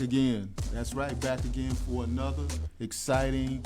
again. That's right, back again for another exciting.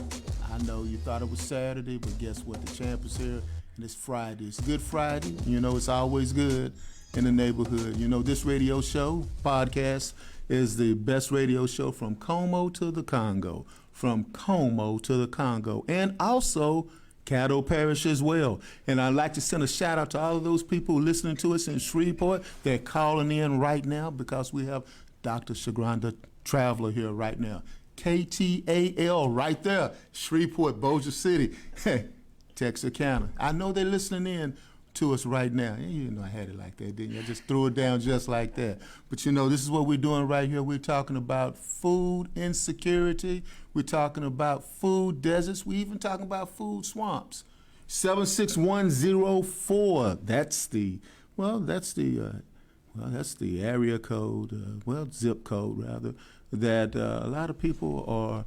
I know you thought it was Saturday, but guess what? The champ is here, and it's Friday. It's Good Friday. You know, it's always good in the neighborhood. You know, this radio show, podcast, is the best radio show from Como to the Congo. From Como to the Congo. And also Caddo Parish as well. And I'd like to send a shout out to all of those people listening to us in Shreveport. They're calling in right now because we have Dr. Shagranda Traveler here right now. KTAL right there, Shreveport, Bossier City, Texarkana. I know they're listening in to us right now. You know I had it like that, didn't you? I just threw it down just like that. But you know, this is what we're doing right here. We're talking about food insecurity. We're talking about food deserts. We're even talking about food swamps. 76104. That's the area code, zip code rather, that a lot of people are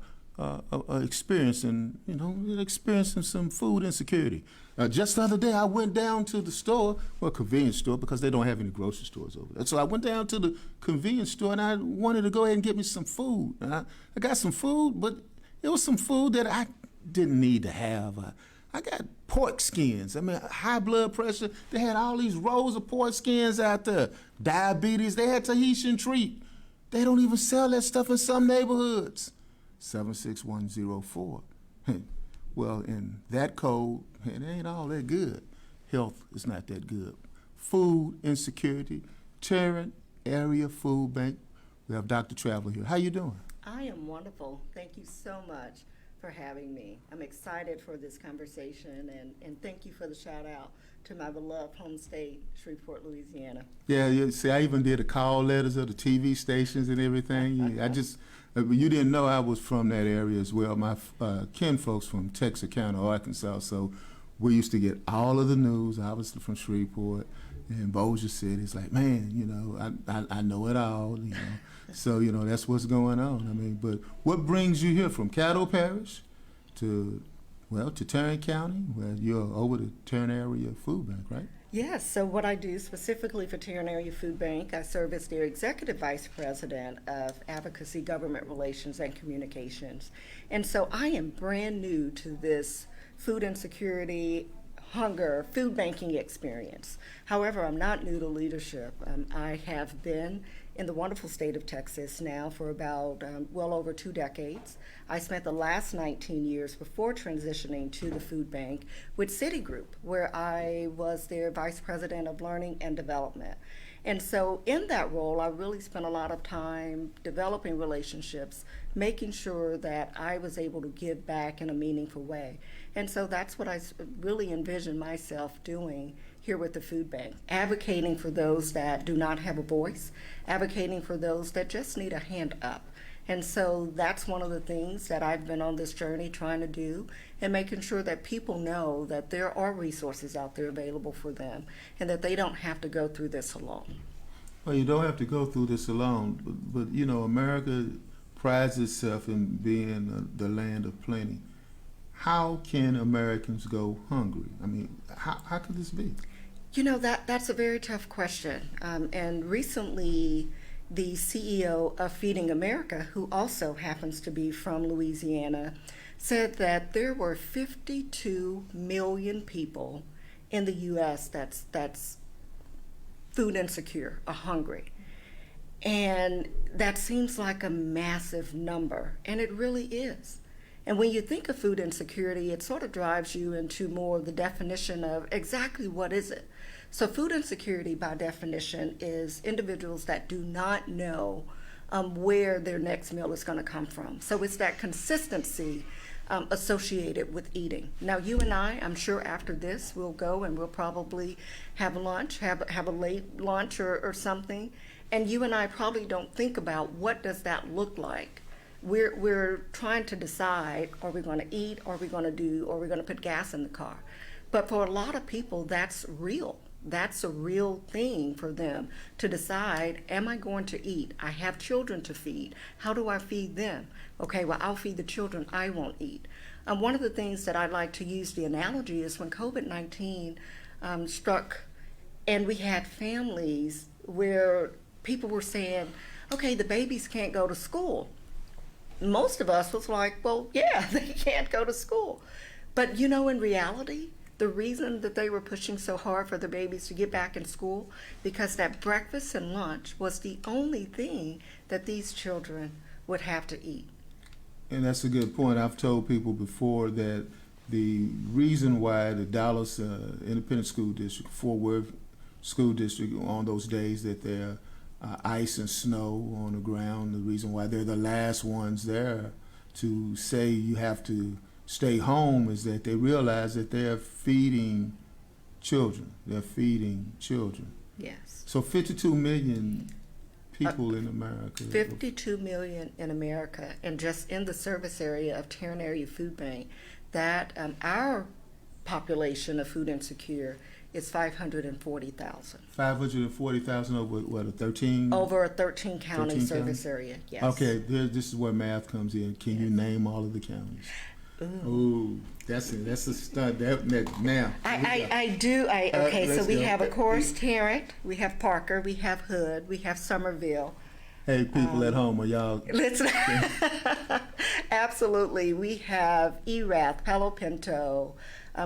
experiencing, experiencing some food insecurity. Just the other day, I went down to the store, convenience store, because they don't have any grocery stores over there. So I went down to the convenience store, and I wanted to go ahead and get me some food. I got some food, but it was some food that I didn't need to have. I got pork skins. I mean, high blood pressure. They had all these rows of pork skins out there. Diabetes. They had Tahitian treat. They don't even sell that stuff in some neighborhoods. 76104. Well, in that code, it ain't all that good. Health is not that good. Food insecurity. Tarrant Area Food Bank. We have Dr. Traveler here. How you doing? I am wonderful. Thank you so much for having me. I'm excited for this conversation, and thank you for the shout out to my beloved home state, Shreveport, Louisiana. Yeah, see, I even did the call letters of the TV stations and everything. You didn't know I was from that area as well. My kin folks from Texarkana, Arkansas, so we used to get all of the news, obviously from Shreveport and Bossier City. It's like, man, I know it all, So, that's what's going on. I mean, but what brings you here from Caddo Parish to Tarrant County, where you're over the Tarrant Area Food Bank, right? Yes, so what I do specifically for Tarrant Area Food Bank, I serve as their Executive Vice President of Advocacy, Government Relations, and Communications. And so I am brand new to this food insecurity, hunger, food banking experience. However, I'm not new to leadership. I have been in the wonderful state of Texas now for about well over 2 decades. I spent the last 19 years before transitioning to the food bank with Citigroup, where I was their Vice President of Learning and Development. And so in that role, I really spent a lot of time developing relationships, making sure that I was able to give back in a meaningful way. And so that's what I really envision myself doing here with the food bank, advocating for those that do not have a voice, advocating for those that just need a hand up. And so that's one of the things that I've been on this journey trying to do, and making sure that people know that there are resources out there available for them and that they don't have to go through this alone. Well, you don't have to go through this alone, but America prides itself in being the land of plenty. How can Americans go hungry? I mean, how could this be? That's a very tough question. And recently, the CEO of Feeding America, who also happens to be from Louisiana, said that there were 52 million people in the U.S. that's food insecure or hungry. And that seems like a massive number, and it really is. And when you think of food insecurity, it sort of drives you into more of the definition of exactly what is it. So food insecurity, by definition, is individuals that do not know where their next meal is going to come from. So it's that consistency associated with eating. Now, you and I'm sure after this, we'll go and we'll probably have lunch, have a late lunch or something. And you and I probably don't think about what does that look like. We're trying to decide, are we going to eat, are we going to put gas in the car? But for a lot of people, that's real. That's a real thing for them to decide, am I going to eat? I have children to feed. How do I feed them? Okay, well, I'll feed the children, I won't eat. One of the things that I like to use the analogy is when COVID-19 struck, and we had families where people were saying, okay, the babies can't go to school. Most of us was like, well, yeah, they can't go to school. But in reality, the reason that they were pushing so hard for the babies to get back in school, because that breakfast and lunch was the only thing that these children would have to eat. And that's a good point. I've told people before that the reason why the Dallas Independent School District, Fort Worth School District, on those days that there are ice and snow on the ground, the reason why they're the last ones there to say you have to stay home is that they realize that they're feeding children. They're feeding children. Yes. So 52 million people in America. 52 million in America, and just in the service area of Tarrant Area Food Bank, that our population of food insecure is 540,000. 540,000 over what, a 13? Over a 13 county 13 service counties? area, yes. Okay, this is where math comes in. Can you name all of the counties? Ooh, that's a stunt. Now. I do. Okay, so we go. have, of course, Tarrant, we have Parker, we have Hood, we have Somerville. Hey, people at home, are y'all? Listen, absolutely. We have Erath, Palo Pinto.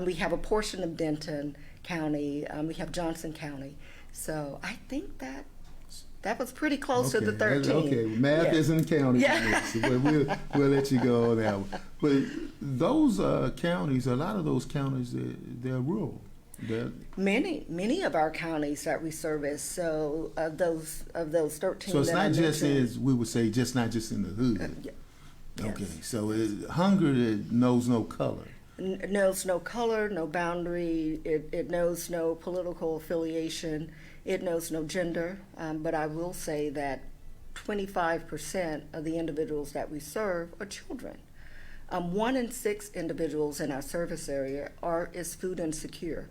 We have a portion of Denton County. We have Johnson County. So I think that was pretty close to the 13. Okay, math isn't county, but we'll let you go on that one. But those counties, a lot of those counties, they're rural. Many of our counties that we service. So of those 13. So it's that not I just mentioned, as we would say, just not just in the hood. yes. Okay, so hunger that knows no color. Knows no color, no boundary. It knows no political affiliation. It knows no gender. But I will say that 25% of the individuals that we serve are children. 1 in 6 individuals in our service area is food insecure.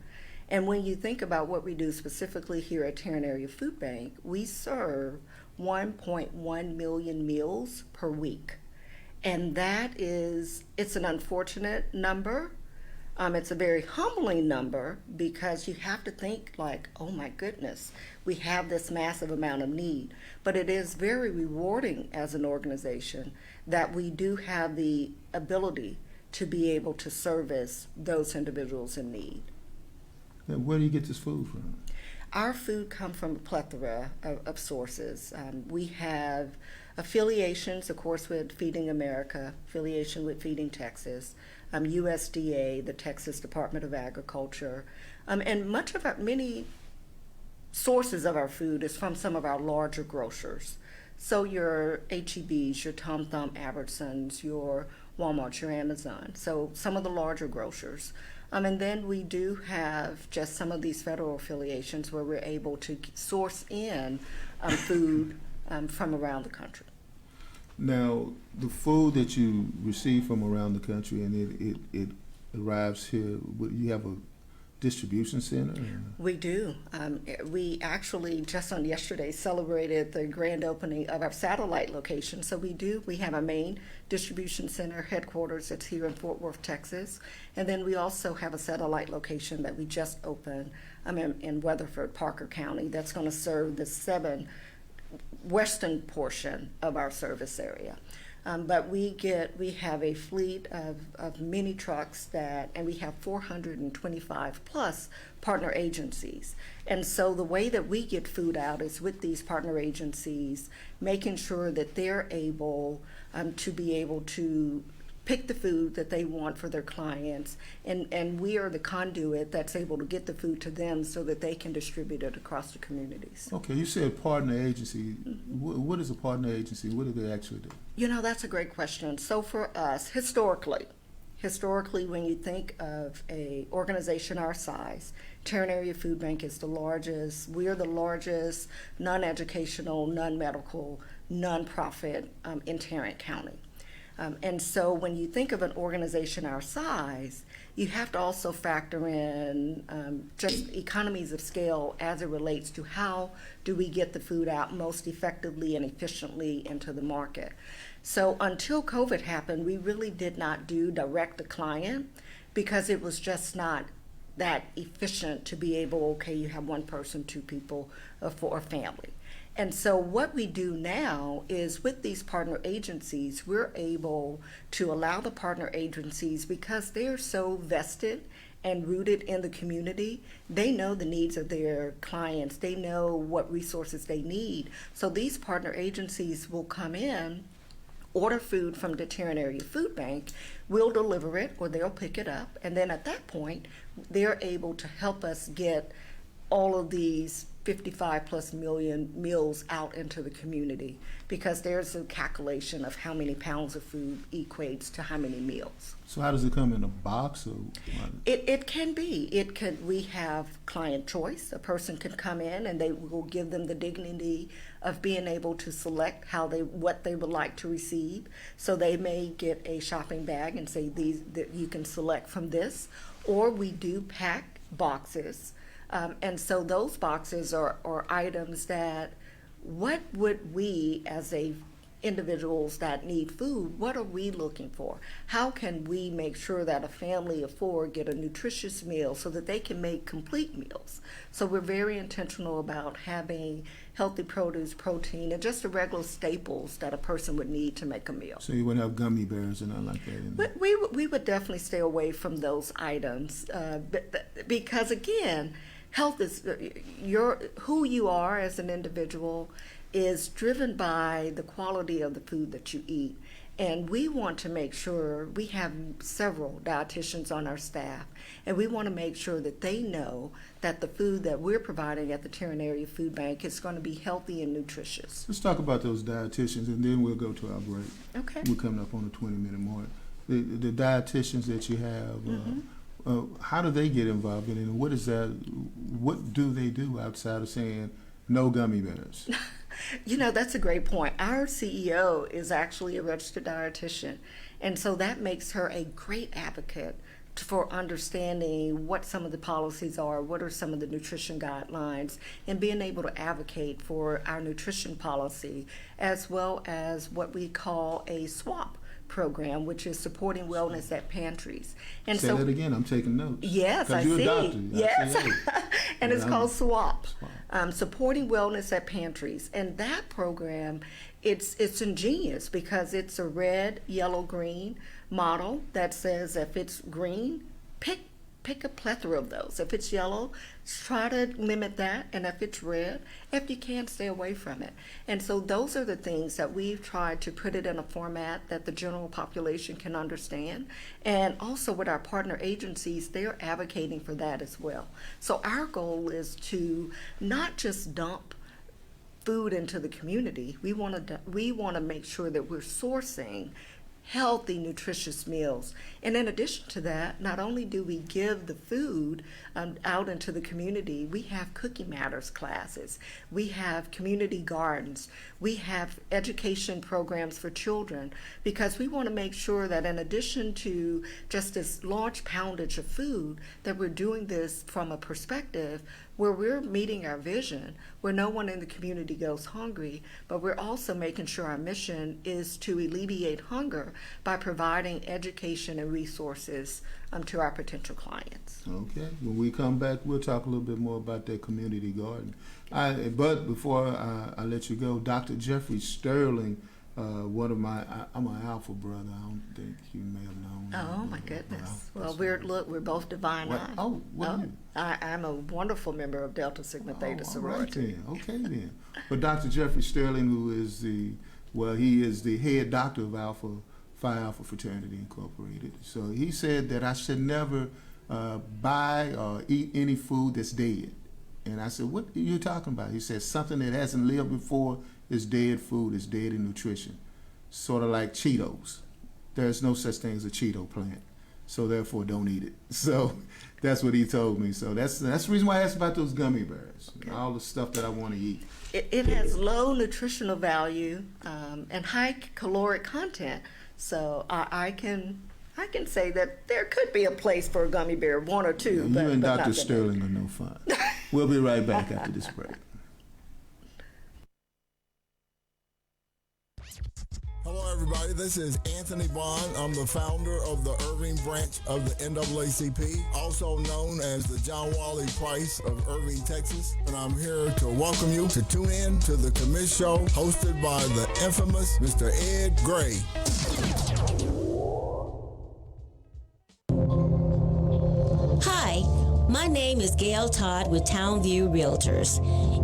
And when you think about what we do specifically here at Tarrant Area Food Bank, we serve 1.1 million meals per week. And it's an unfortunate number. It's a very humbling number because you have to think like, oh my goodness, we have this massive amount of need. But it is very rewarding as an organization that we do have the ability to be able to service those individuals in need. Now, where do you get this food from? Our food comes from a plethora of sources. We have affiliations, of course, with Feeding America, affiliation with Feeding Texas, USDA, the Texas Department of Agriculture, and many sources of our food is from some of our larger grocers. So your H-E-B's, your Tom Thumb Albertsons, your Walmart, your Amazon. So some of the larger grocers. And then we do have just some of these federal affiliations where we're able to source in food from around the country. Now, the food that you receive from around the country and it arrives here, you have a distribution center? We do. We actually just on yesterday celebrated the grand opening of our satellite location. So we have a main distribution center headquarters that's here in Fort Worth, Texas. And then we also have a satellite location that we just opened in Weatherford, Parker County, that's going to serve the western portion of our service area. But we have a fleet of mini trucks and we have 425 plus partner agencies. And so the way that we get food out is with these partner agencies, making sure that they're able to be able to pick the food that they want for their clients, and we are the conduit that's able to get the food to them so that they can distribute it across the communities. Okay, you said partner agency. What is a partner agency? What do they actually do? That's a great question. So for us, historically, when you think of a organization our size, Tarrant Area Food Bank is we are the largest non-educational, non-medical, non-profit in Tarrant County. And so when you think of an organization our size, you have to also factor in just economies of scale as it relates to how do we get the food out most effectively and efficiently into the market. So until COVID happened, we really did not do direct to client because it was just not that efficient to be able, okay, you have one person, 2 people for a family. And so what we do now is with these partner agencies, we're able to allow the partner agencies, because they're so vested and rooted in the community, they know the needs of their clients, they know what resources they need. So these partner agencies will come in, order food from the Tarrant Area Food Bank, we'll deliver it or they'll pick it up, and then at that point, they're able to help us get all of these 55 plus million meals out into the community, because there's a calculation of how many pounds of food equates to how many meals. So how does it come in a box or? It can be. We have client choice. A person can come in and they will give them the dignity of being able to select what they would like to receive. So they may get a shopping bag and say that you can select from this, or we do pack boxes. And so those boxes are items that, what would we as individuals that need food, what are we looking for? How can we make sure that a family of four get a nutritious meal so that they can make complete meals? So we're very intentional about having healthy produce, protein, and just the regular staples that a person would need to make a meal. So you wouldn't have gummy bears and nothing like that in there? We would definitely stay away from those items because, again, health is who you are as an individual is driven by the quality of the food that you eat. And we want to make sure, we have several dietitians on our staff, and we want to make sure that they know that the food that we're providing at the Tarrant Area Food Bank is going to be healthy and nutritious. Let's talk about those dietitians, and then we'll go to our break. Okay. We're coming up on the 20-minute mark. The dietitians that you have, how do they get involved in it, and what do they do outside of saying no gummy bears? That's a great point. Our CEO is actually a registered dietitian, and so that makes her a great advocate for understanding what some of the policies are, what are some of the nutrition guidelines, and being able to advocate for our nutrition policy, as well as what we call a SWAP program, which is supporting wellness at pantries. And Say that again. I'm taking notes. Yes, I you're see. A doctor. Yes, and it's called SWAP, SWAP. Supporting Wellness at Pantries. And that program, it's ingenious because it's a red, yellow, green model that says if it's green, pick a plethora of those. If it's yellow, try to limit that, and if it's red, if you can, stay away from it. And so those are the things that we've tried to put it in a format that the general population can understand. And also with our partner agencies, they're advocating for that as well. So our goal is to not just dump food into the community. We want to make sure that we're sourcing healthy, nutritious meals. And in addition to that, not only do we give the food out into the community, we have Cooking Matters classes, we have community gardens, we have education programs for children, because we want to make sure that in addition to just this large poundage of food, that we're doing this from a perspective where we're meeting our vision, where no one in the community goes hungry, but we're also making sure our mission is to alleviate hunger by providing education and resources to our potential clients. Okay. When we come back, we'll talk a little bit more about that community garden. But before I let you go, Dr. Jeffrey Sterling, I'm an alpha brother. I don't think you may have known. Oh my goodness! Well, we're both divine nine. What are you? I'm a wonderful member of Delta Sigma Theta sorority. All right then. Okay then. But Dr. Jeffrey Sterling, who is he is the head doctor of Phi Alpha Fraternity Incorporated. So he said that I should never buy or eat any food that's dead. And I said, what are you talking about? He said, something that hasn't lived before is dead food, is dead in nutrition. Sort of like Cheetos. There's no such thing as a Cheeto plant. So therefore, don't eat it. So that's what he told me. So that's the reason why I asked about those gummy bears, okay. All the stuff that I want to eat. It has low nutritional value and high caloric content. So I can say that there could be a place for a gummy bear, one or two. Yeah, you and Dr. Sterling are no fun. We'll be right back after this break. Hello, everybody. This is Anthony Bond. I'm the founder of the Irving branch of the NAACP, also known as the John Wally Price of Irving, Texas. And I'm here to welcome you to tune in to the Commish Show, hosted by the infamous Mr. Ed Gray. Hi, my name is Gail Todd with Townview Realtors.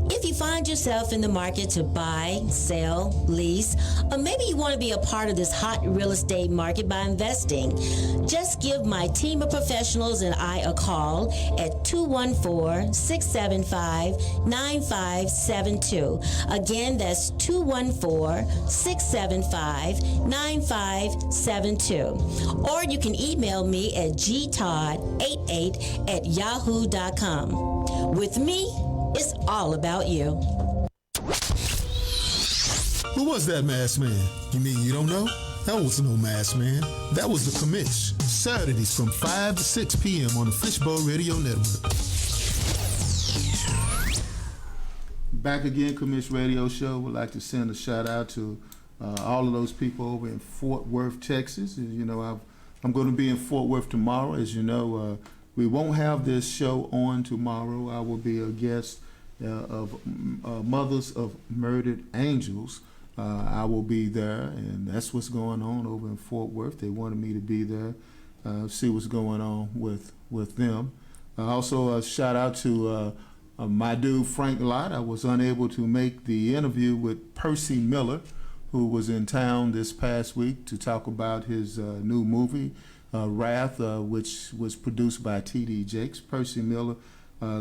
If you find yourself in the market to buy, sell, lease, or maybe you want to be a part of this hot real estate market by investing, just give my team of professionals and I a call at 214-675-9572. Again, that's 214-675-9572. Or you can email me at gtodd88@yahoo.com. With me, it's all about you. Who was that masked man? You mean you don't know? That was no masked man. That was the Commish. Saturdays from 5 to 6 p.m. on the Fishbowl Radio Network. Back again, Commish Radio Show. Would like to send a shout out to all of those people over in Fort Worth, Texas. You know, I'm going to be in Fort Worth tomorrow. As you know, we won't have this show on tomorrow. I will be a guest of Mothers of Murdered Angels. I will be there, and that's what's going on over in Fort Worth. They wanted me to be there, see what's going on with them. Also, a shout out to my dude Frank Lott. I was unable to make the interview with Percy Miller, who was in town this past week to talk about his new movie, Wrath, which was produced by T.D. Jakes. Percy Miller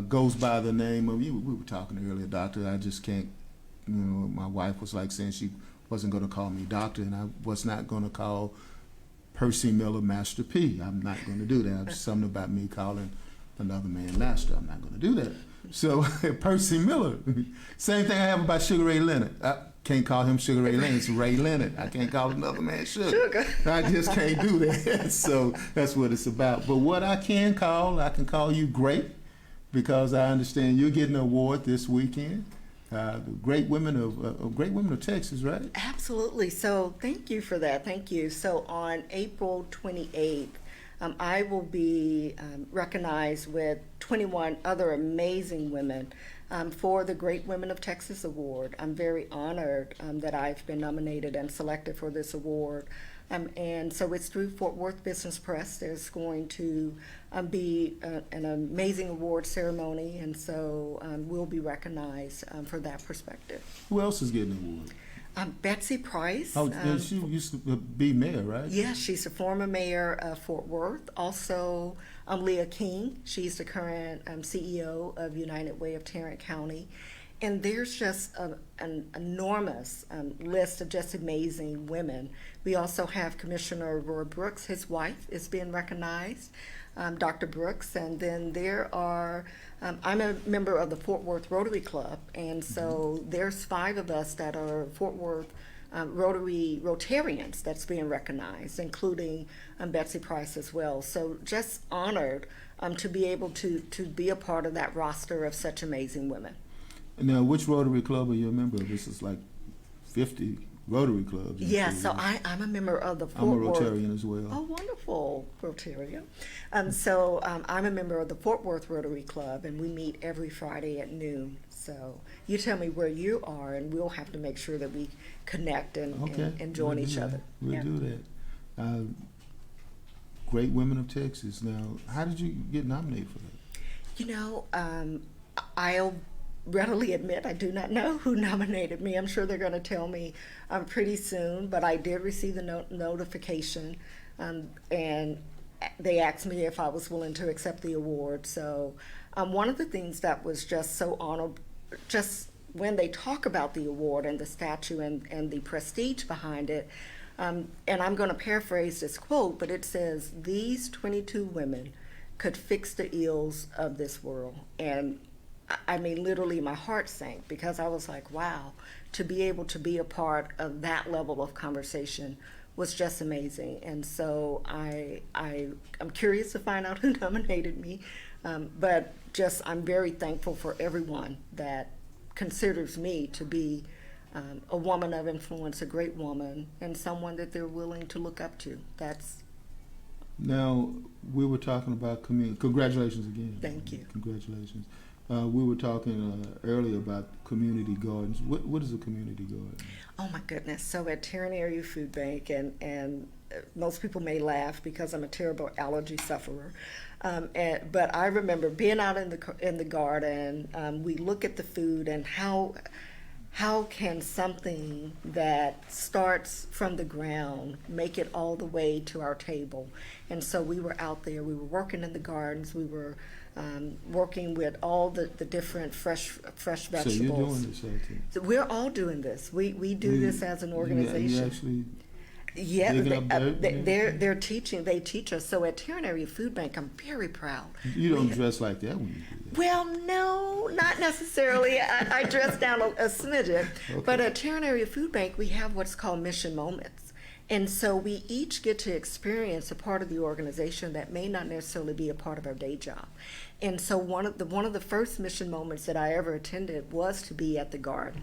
goes by the name of, we were talking earlier, Doctor, I just can't, my wife was like saying she wasn't going to call me Doctor, and I was not going to call Percy Miller Master P. I'm not going to do that. It's something about me calling another man Master. I'm not going to do that. So Percy Miller, same thing I have about Sugar Ray Leonard. I can't call him Sugar Ray Leonard. It's Ray Leonard. I can't call another man Sugar. I just can't do that. So that's what it's about. But what I can call you Great, because I understand you're getting an award this weekend. The Great Women of Texas, right? Absolutely. So thank you for that. Thank you. So on April 28th, I will be recognized with 21 other amazing women for the Great Women of Texas Award. I'm very honored that I've been nominated and selected for this award. And so it's through Fort Worth Business Press. There's going to be an amazing award ceremony, and so we'll be recognized for that perspective. Who else is getting an award? Betsy Price. Oh, she used to be mayor, right? Yes, she's the former mayor of Fort Worth. Also, Leah King. She's the current CEO of United Way of Tarrant County. And there's just an enormous list of just amazing women. We also have Commissioner Roy Brooks. His wife is being recognized, Dr. Brooks. And then there are, I'm a member of the Fort Worth Rotary Club. And so there's 5 of us that are Fort Worth Rotarians that's being recognized, including Betsy Price as well. So just honored to be able to be a part of that roster of such amazing women. Now, which Rotary Club are you a member of? This is like 50 Rotary Clubs. Yeah, so I'm a member of the Fort Worth. I'm a Rotarian as well. Oh, wonderful, Rotarian. So I'm a member of the Fort Worth Rotary Club, and we meet every Friday at noon. So you tell me where you are, and we'll have to make sure that we connect and join each other. We'll do that. Great Women of Texas. Now, how did you get nominated for that? I'll readily admit I do not know who nominated me. I'm sure they're going to tell me pretty soon, but I did receive the notification, and they asked me if I was willing to accept the award. So one of the things that was just so honorable, just when they talk about the award and the statue and the prestige behind it, and I'm going to paraphrase this quote, but it says, "These 22 women could fix the ills of this world." And I mean, literally my heart sank, because I was like, wow, to be able to be a part of that level of conversation was just amazing. And so I'm curious to find out who nominated me, but just I'm very thankful for everyone that considers me to be a woman of influence, a great woman, and someone that they're willing to look up to. That's Now, we were talking about community. Congratulations again. Thank you. Congratulations. We were talking earlier about community gardens. What is a community garden? Oh my goodness! So at Tarrant Area Food Bank, and most people may laugh because I'm a terrible allergy sufferer, but I remember being out in the garden. We look at the food and how can something that starts from the ground make it all the way to our table? And so we were out there. We were working in the gardens. We were working with all the different fresh vegetables. So you're doing this out there? So we're all doing this. We do this as an organization. You actually Yeah, digging up dirt and they're teaching. They teach us. So at Tarrant Area Food Bank, I'm very proud. You don't dress like that when you do that. Well, no, not necessarily. I dress down a smidgen. Okay. But at Tarrant Area Food Bank, we have what's called mission moments. And so we each get to experience a part of the organization that may not necessarily be a part of our day job. And so one of the first mission moments that I ever attended was to be at the garden.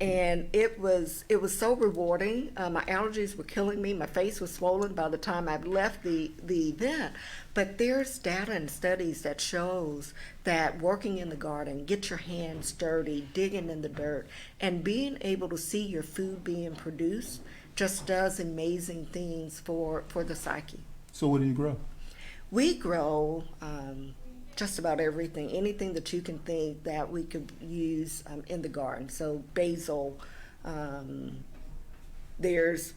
And it was so rewarding. My allergies were killing me. My face was swollen by the time I left the event. But there's data and studies that shows that working in the garden, get your hands dirty, digging in the dirt, and being able to see your food being produced just does amazing things for the psyche. So what do you grow? We grow just about everything, anything that you can think that we could use in the garden. So basil, there's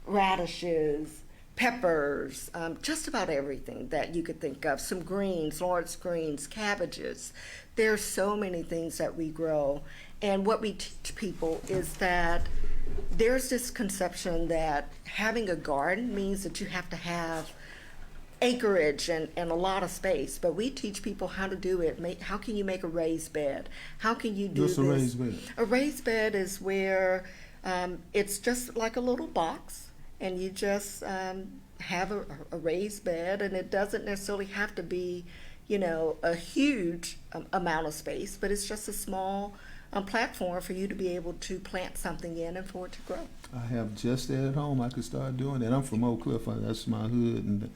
radishes, peppers, just about everything that you could think of. Some greens, Lawrence greens, cabbages. There's so many things that we grow. And what we teach people is that there's this conception that having a garden means that you have to have acreage and a lot of space, but we teach people how to do it. How can you make a raised bed? How can you do What's this? a raised bed? A raised bed is where it's just like a little box, and you just have a raised bed, and it doesn't necessarily have to be, a huge amount of space, but it's just a small platform for you to be able to plant something in and for it to grow. I have just that at home. I could start doing that. I'm from Oak Cliff. That's my hood. And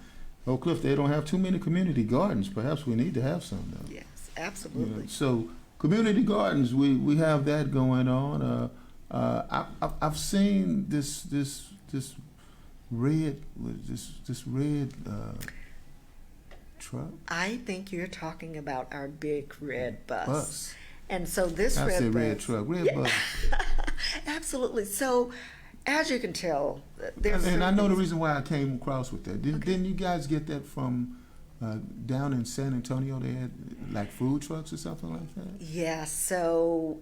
Oak Cliff, they don't have too many community gardens. Perhaps we need to have some, though. Yes, absolutely. So community gardens, we have that going on. I've seen this red truck. I think you're talking about our big red bus. Bus. And so this I red said bus. red truck, red bus. Absolutely. So as you can tell, there's And I know the reason why I came across with that. Didn't you guys get that from down in San Antonio? They had like food trucks or something like that? Yeah, so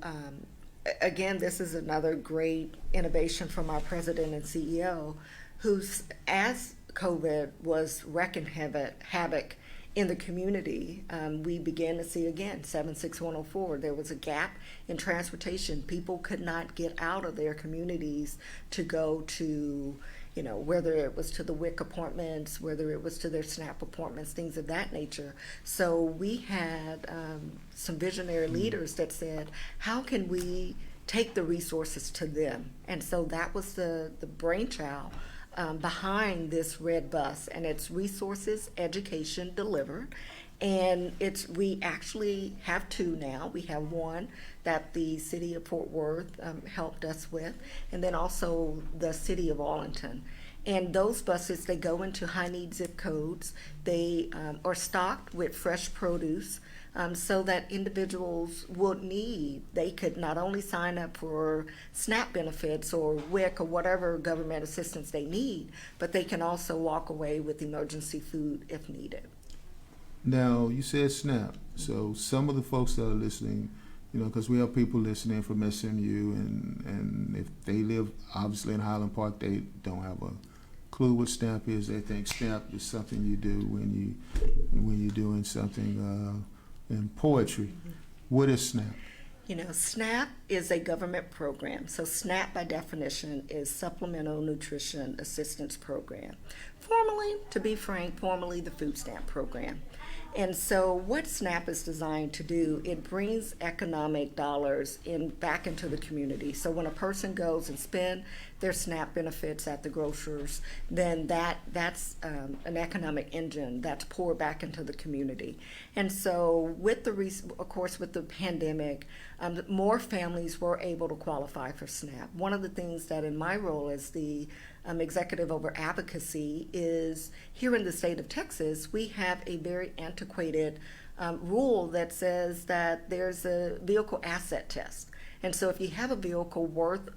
again, this is another great innovation from our president and CEO, who's, as COVID was wreaking havoc in the community, we began to see again 76104. There was a gap in transportation. People could not get out of their communities to go to, whether it was to the WIC appointments, whether it was to their SNAP appointments, things of that nature. So we had some visionary leaders that said, how can we take the resources to them? And so that was the brainchild behind this red bus, and it's resources, education delivered. And we actually have two now. We have one that the city of Fort Worth helped us with, and then also the city of Arlington. And those buses, they go into high-need zip codes. They are stocked with fresh produce, so that individuals they could not only sign up for SNAP benefits or WIC or whatever government assistance they need, but they can also walk away with emergency food if needed. Now, you said SNAP. So some of the folks that are listening, because we have people listening from SMU, and if they live obviously in Highland Park, they don't have a clue what SNAP is. They think SNAP is something you do when you're doing something in poetry. Mm-hmm. What is SNAP? SNAP is a government program. So SNAP, by definition, is Supplemental Nutrition Assistance Program. To be frank, formerly the food stamp program. And so what SNAP is designed to do, it brings economic dollars back into the community. So when a person goes and spend their SNAP benefits at the grocers, then that's an economic engine that's poured back into the community. And so of course, with the pandemic, more families were able to qualify for SNAP. One of the things that in my role as the executive over advocacy is here in the state of Texas, we have a very antiquated rule that says that there's a vehicle asset test. And so if you have a vehicle worth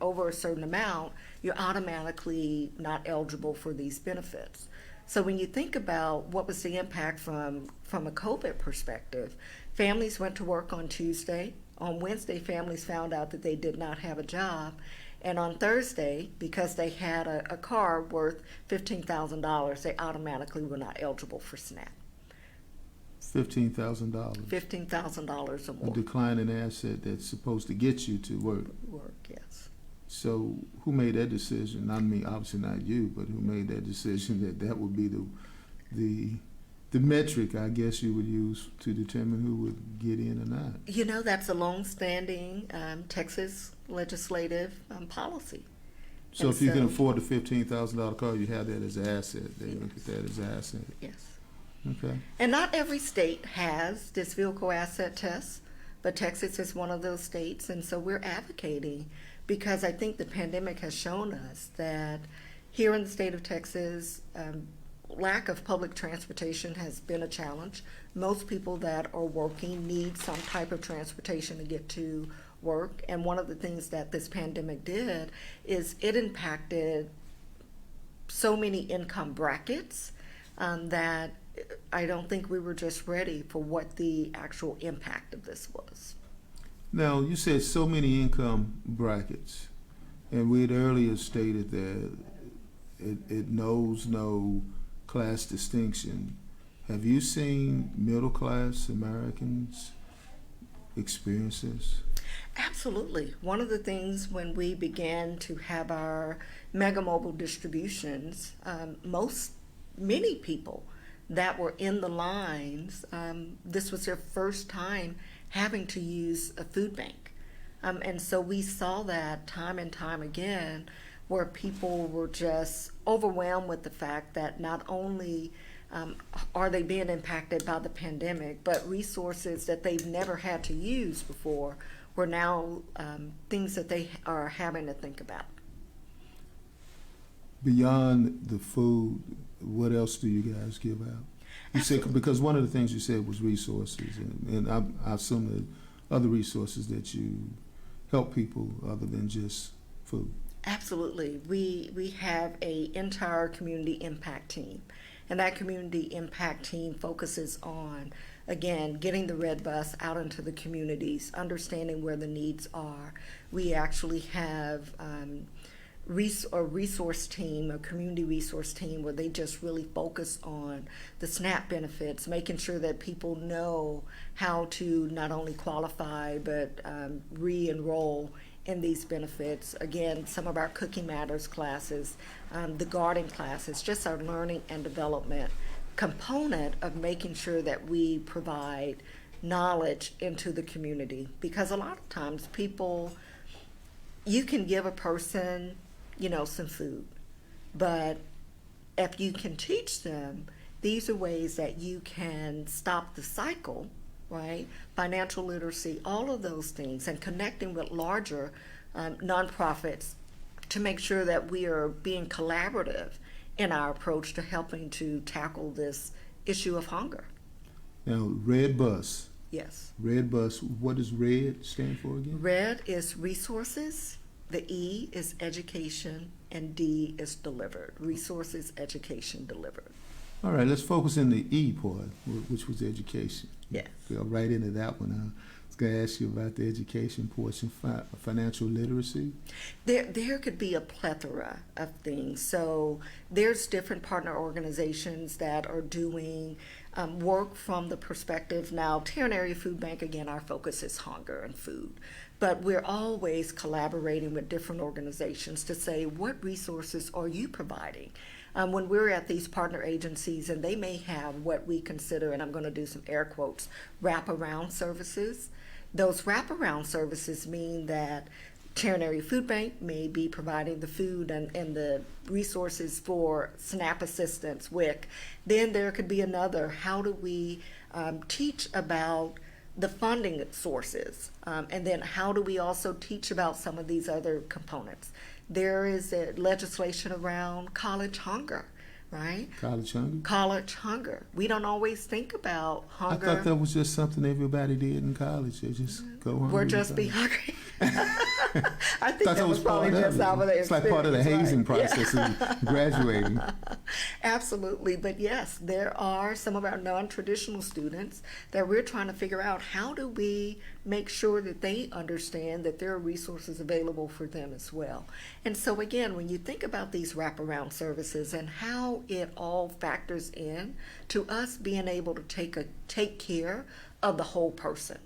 over a certain amount, you're automatically not eligible for these benefits. So when you think about what was the impact from a COVID perspective, families went to work on Tuesday. On Wednesday, families found out that they did not have a job. And on Thursday, because they had a car worth $15,000, they automatically were not eligible for SNAP. $15,000. $15,000 or more. A decline in asset that's supposed to get you to work. Yes. So who made that decision? I mean, obviously not you, but who made that decision that would be the metric, I guess, you would use to determine who would get in or not? You know, that's a long-standing Texas legislative policy. So if you can afford the $15,000 car, you have that as an asset. They look at that as an asset. Yes. Okay. And not every state has this vehicle asset test, but Texas is one of those states, and so we're advocating because I think the pandemic has shown us that here in the state of Texas, lack of public transportation has been a challenge. Most people that are working need some type of transportation to get to work, and one of the things that this pandemic did is it impacted so many income brackets that I don't think we were just ready for what the actual impact of this was. Now, you said so many income brackets, and we had earlier stated that it knows no class distinction. Have you seen middle-class Americans experience this? Absolutely. One of the things when we began to have our mega mobile distributions, many people that were in the lines, this was their first time having to use a food bank. And so we saw that time and time again where people were just overwhelmed with the fact that not only are they being impacted by the pandemic, but resources that they've never had to use before were now things that they are having to think about. Beyond the food, what else do you guys give out? You said, because one of the things you said was resources, and I assume that other resources that you help people other than just food. Absolutely. We have an entire community impact team, and that community impact team focuses on, again, getting the red bus out into the communities, understanding where the needs are. We actually have a resource team, a community resource team, where they just really focus on the SNAP benefits, making sure that people know how to not only qualify but re-enroll in these benefits. Again, some of our Cooking Matters classes, the garden classes, just our learning and development component of making sure that we provide knowledge into the community. Because a lot of times you can give a person some food. But if you can teach them, these are ways that you can stop the cycle, right? Financial literacy, all of those things, and connecting with larger nonprofits to make sure that we are being collaborative in our approach to helping to tackle this issue of hunger. Now, Red Bus. Yes. Red Bus, what does RED stand for again? RED is resources. The E is education, and D is delivered. Resources, education, delivered. All right, let's focus on the E part, which was education. Yes. Go right into that one. I was going to ask you about the education portion, financial literacy. There could be a plethora of things. So there's different partner organizations that are doing work from the perspective. Now, Tarrant Area Food Bank, again, our focus is hunger and food. But we're always collaborating with different organizations to say, what resources are you providing? when we're at these partner agencies and they may have what we consider, and I'm going to do some air quotes, wraparound services. Those wraparound services mean that Tarrant Area Food Bank may be providing the food and the resources for SNAP assistance, WIC. Then there could be another, how do we teach about the funding sources? And then how do we also teach about some of these other components? There is a legislation around college hunger, right? College hunger? College hunger. We don't always think about hunger. I thought that was just something everybody did in college. They just go hungry. We're just be hungry. I think that was part probably of just it. our experience. It's like part of the hazing right? process of graduating. Absolutely. But yes, there are some of our non-traditional students that we're trying to figure out how do we make sure that they understand that there are resources available for them as well. And so again, when you think about these wraparound services and how it all factors in to us being able to take care of the whole person.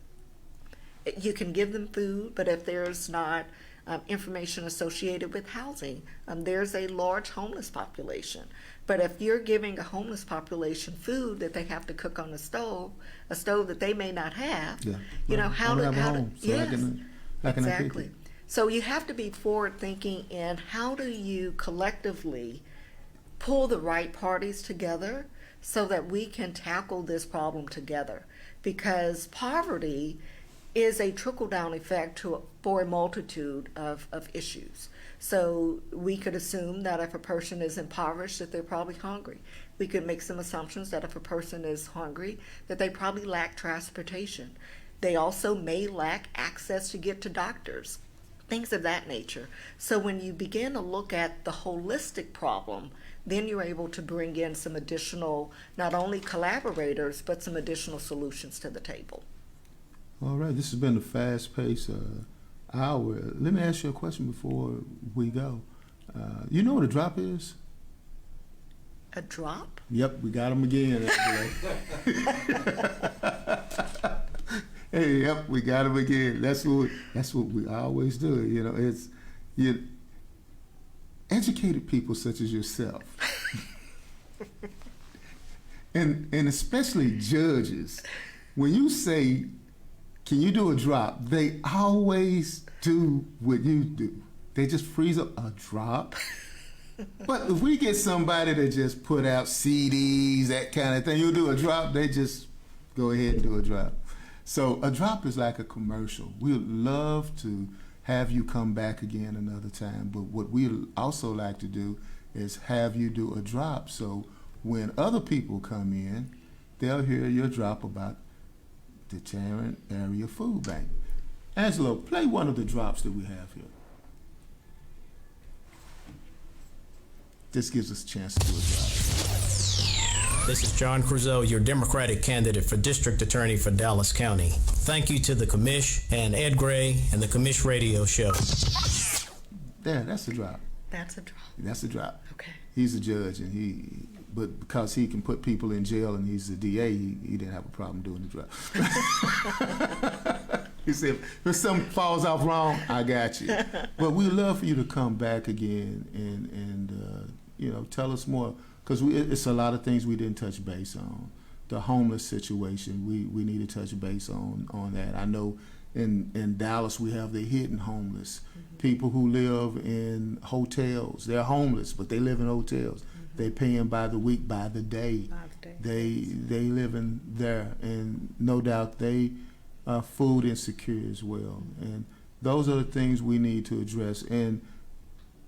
You can give them food, but if there's not information associated with housing, there's a large homeless population. But if you're giving a homeless population food that they have to cook on a stove that they may not have, you know, how do yes, exactly. So you have to be forward thinking in how do you collectively pull the right parties together so that we can tackle this problem together, because poverty is a trickle-down effect for a multitude of issues. So we could assume that if a person is impoverished, that they're probably hungry. We could make some assumptions that if a person is hungry, that they probably lack transportation. They also may lack access to get to doctors, things of that nature. So when you begin to look at the holistic problem, then you're able to bring in some additional, not only collaborators, but some additional solutions to the table. All right, this has been a fast-paced hour. Let me ask you a question before we go. You know what a drop is? A drop? Yep, we got them again. Hey, yep, we got them again. That's what we always do. You know, educated people such as yourself, and especially judges. When you say, "Can you do a drop?" they always do what you do. They just freeze up a drop. But if we get somebody to just put out CDs, that kind of thing, you do a drop, they just go ahead and do a drop. So a drop is like a commercial. We would love to have you come back again another time, but what we also like to do is have you do a drop, so when other people come in, they'll hear your drop about the Tarrant Area Food Bank. Angelo, play one of the drops that we have here. This gives us a chance to do a drop. This is John Crizel, your Democratic candidate for District Attorney for Dallas County. Thank you to the commish and Ed Gray and the commish radio show. There, that's a drop. That's a drop. That's a drop. Okay. He's a judge, and but because he can put people in jail and he's a DA, he didn't have a problem doing the drop. He said, if something falls off wrong, I got you. But we'd love for you to come back again and tell us more, because it's a lot of things we didn't touch base on. The homeless situation, we need to touch base on that. I know in Dallas we have the hidden homeless, people who live in hotels. They're homeless, but they live in hotels. They paying by the week, by the day. They live in there, and no doubt they are food insecure as well. And those are the things we need to address. And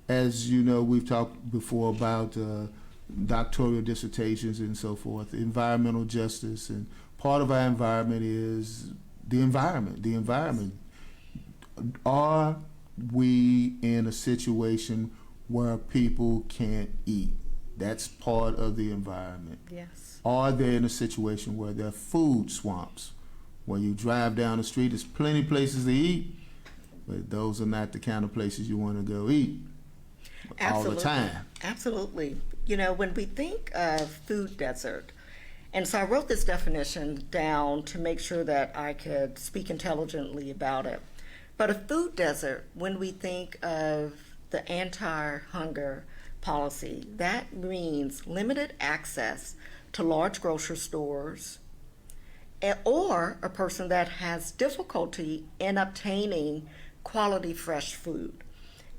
as you know, we've talked before about doctoral dissertations and so forth, environmental justice, and part of our environment is the environment. The environment. Are we in a situation where people can't eat? That's part of the environment. Yes. Are they in a situation where there are food swamps, where you drive down the street, there's plenty of places to eat, but those are not the kind of places you want to go eat all the time. Absolutely. You know, when we think of food desert, and so I wrote this definition down to make sure that I could speak intelligently about it. But a food desert, when we think of the anti-hunger policy, that means limited access to large grocery stores, or a person that has difficulty in obtaining quality fresh food.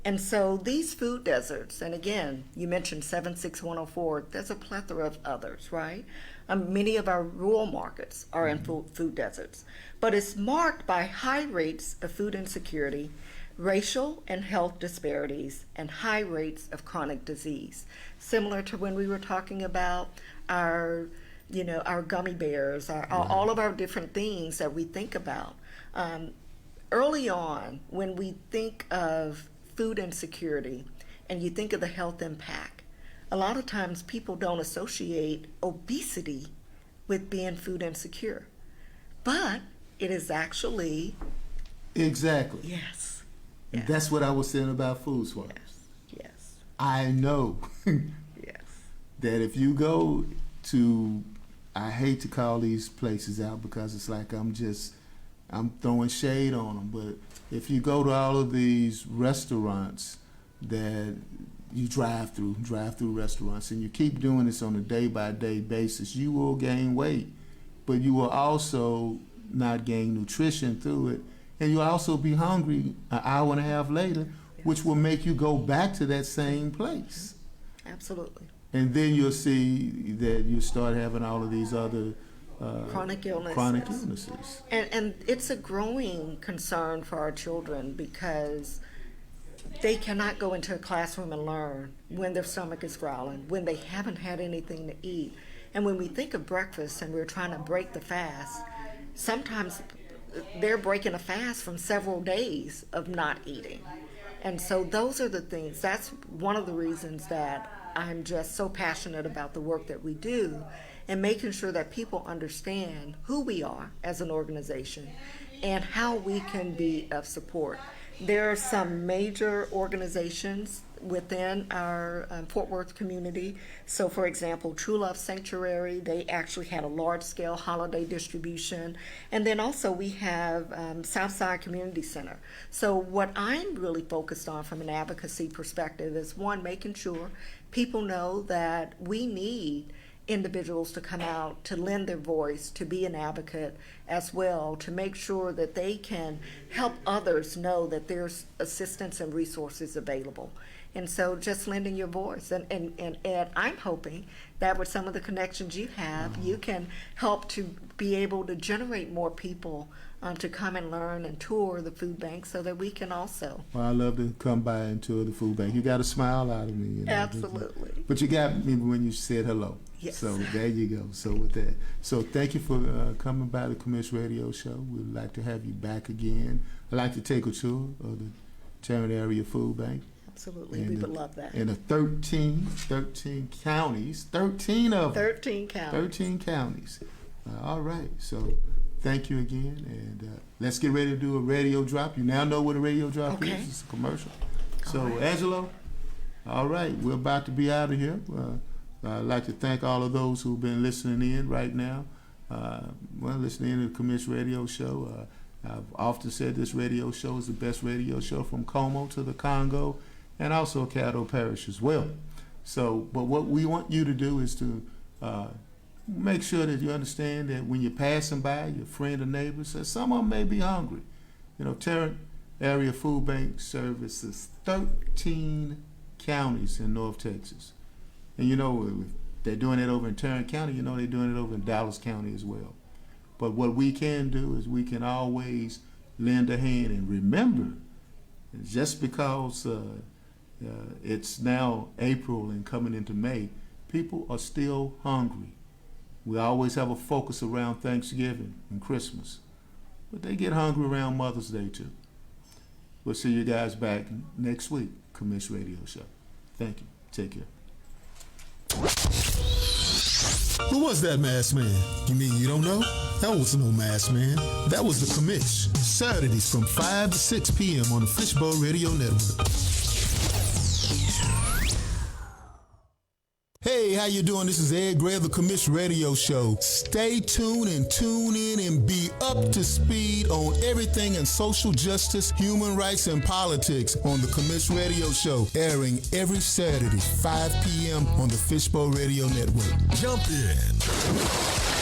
And so these food deserts, and again, you mentioned 76104, there's a plethora of others, right? Many of our rural markets are in food deserts, but it's marked by high rates of food insecurity, racial and health disparities, and high rates of chronic disease. Similar to when we were talking about our gummy bears, all of our different things that we think about. Early on, when we think of food insecurity and you think of the health impact, a lot of times people don't associate obesity with being food insecure. But it is actually... Exactly. Yes. That's what I was saying about food swaps. Yes. I know Yes. that if you go to, I hate to call these places out because it's like I'm throwing shade on them, but if you go to all of these restaurants that you drive through restaurants, and you keep doing this on a day-by-day basis, you will gain weight, but you will also not gain nutrition through it, and you'll also be hungry an hour and a half later, which will make you go back to that same place. Absolutely. And then you'll see that you start having all of these other chronic illnesses. And And it's a growing concern for our children because they cannot go into a classroom and learn when their stomach is growling, when they haven't had anything to eat. And when we think of breakfast and we're trying to break the fast, sometimes they're breaking a fast from several days of not eating. And so those are the things, that's one of the reasons that I'm just so passionate about the work that we do and making sure that people understand who we are as an organization and how we can be of support. There are some major organizations within our Fort Worth community. So for example, True Love Sanctuary, they actually had a large-scale holiday distribution. And then also we have Southside Community Center. So what I'm really focused on from an advocacy perspective is, one, making sure people know that we need individuals to come out, to lend their voice, to be an advocate as well, to make sure that they can help others know that there's assistance and resources available. And so just lending your voice. And Ed, I'm hoping that with some of the connections you have, you can help to be able to generate more people to come and learn and tour the food bank so that we can also. well, I love to come by and tour the food bank. You got a smile out of me. Absolutely. But you got me when you said hello. Yes. So there you go. So with that, so thank you for coming by the Commish Radio Show. We'd like to have you back again. I'd like to take a tour of the Tarrant Area Food Bank. Absolutely, we would love that. In the 13 counties, 13 of them. 13 counties. 13 counties. All right, so thank you again, and let's get ready to do a radio drop. You now know what a radio drop Okay. is. It's a commercial. So, All right. Angelo, all right, we're about to be out of here. I'd like to thank all of those who've been listening in right now. Listening in to the Commish Radio Show. I've often said this radio show is the best radio show from Como to the Congo, and also Caddo Parish as well. So, but what we want you to do is to make sure that you understand that when you're passing by, your friend or neighbor says, some of them may be hungry. You know, Tarrant Area Food Bank services 13 counties in North Texas. And you know, if they're doing it over in Tarrant County, you know they're doing it over in Dallas County as well. But what we can do is we can always lend a hand and remember, just because it's now April and coming into May, people are still hungry. We always have a focus around Thanksgiving and Christmas, but they get hungry around Mother's Day too. We'll see you guys back next week, Commish Radio Show. Thank you. Take care. Who was that masked man? You mean you don't know? That was no masked man. That was the Commish. Saturdays from 5 to 6 p.m. on the Fishbowl Radio Network. Hey, how you doing? This is Ed Gray of the Commish Radio Show. Stay tuned and tune in and be up to speed on everything in social justice, human rights, and politics on the Commish Radio Show, airing every Saturday, 5 p.m. on the Fishbowl Radio Network. Jump in.